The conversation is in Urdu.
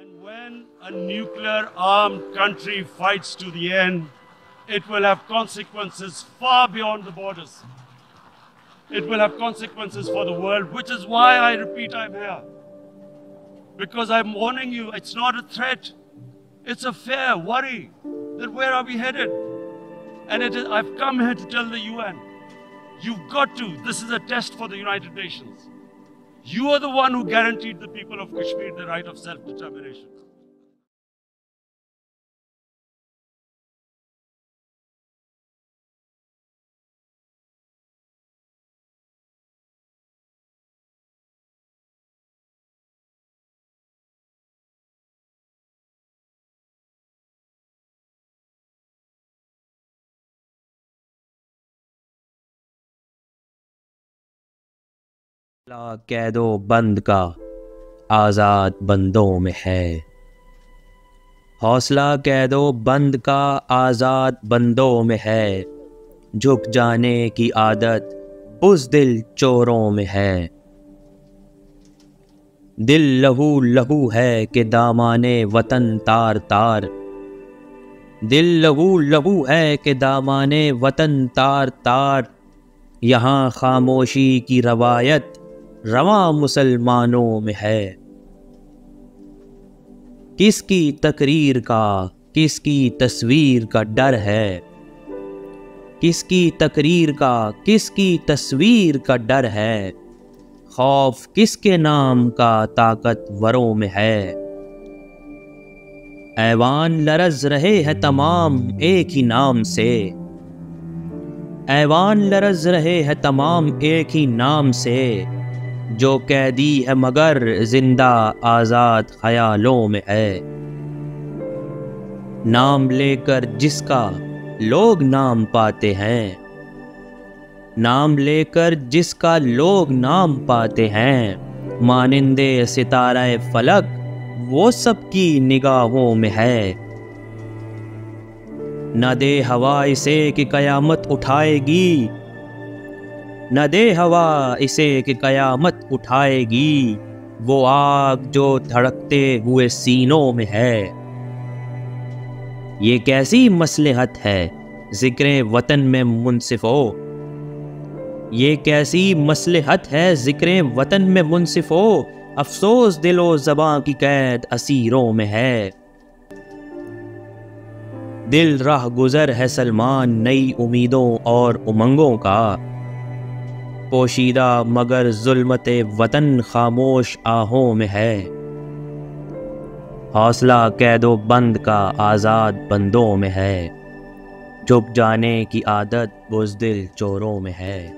And when a nuclear armed country fights to the end, it will have consequences far beyond the borders. It will have consequences for the world, which is why I repeat I'm here. Because I'm warning you, it's not a threat. It's a fair worry that where are we headed? And I've come here to tell the UN, you've got to, this is a test for the United Nations. You are the one who guaranteed the people of Kashmir the right of self-determination. قید و بند کا آزاد بندوں میں ہے، حوصلہ قید و بند کا آزاد بندوں میں ہے، جھک جانے کی عادت بزدل چوروں میں ہے۔ دل لہو لہو ہے کہ دامان وطن تار تار، دل لہو لہو ہے کہ دامان وطن تار تار، یہاں خاموشی کی روایت رواں مسلمانوں میں ہے۔ کس کی تقریر کا کس کی تصویر کا ڈر ہے، کس کی تقریر کا کس کی تصویر کا ڈر ہے، خوف کس کے نام کا طاقتوروں میں ہے۔ ایوان لرز رہے ہیں تمام ایک ہی نام سے، ایوان لرز رہے ہیں تمام ایک ہی نام سے، جو قیدی ہے مگر زندہ آزاد خیالوں میں ہے۔ نام لے کر جس کا لوگ نام پاتے ہیں، نام لے کر جس کا لوگ نام پاتے ہیں، مانند ستارہ فلک وہ سب کی نگاہوں میں ہے۔ نہ دے ہوا اسے کہ قیامت اٹھائے گی، نہ دے ہوا اسے کہ قیامت اٹھائے گی، وہ آگ جو دھڑکتے ہوئے سینوں میں ہے۔ یہ کیسی مصلحت ہے ذکر وطن میں منصف ہو، یہ کیسی مصلحت ہے ذکر وطن میں منصف ہو، افسوس دل و زباں کی قید اسیروں میں ہے۔ دل راہ گزر ہے سلمان نئی امیدوں اور امنگوں کا، پوشیدہ مگر ظلمت وطن خاموش آہوں میں ہے۔ حوصلہ قید و بند کا آزاد بندوں میں ہے، جھک جانے کی عادت بزدل چوروں میں ہے۔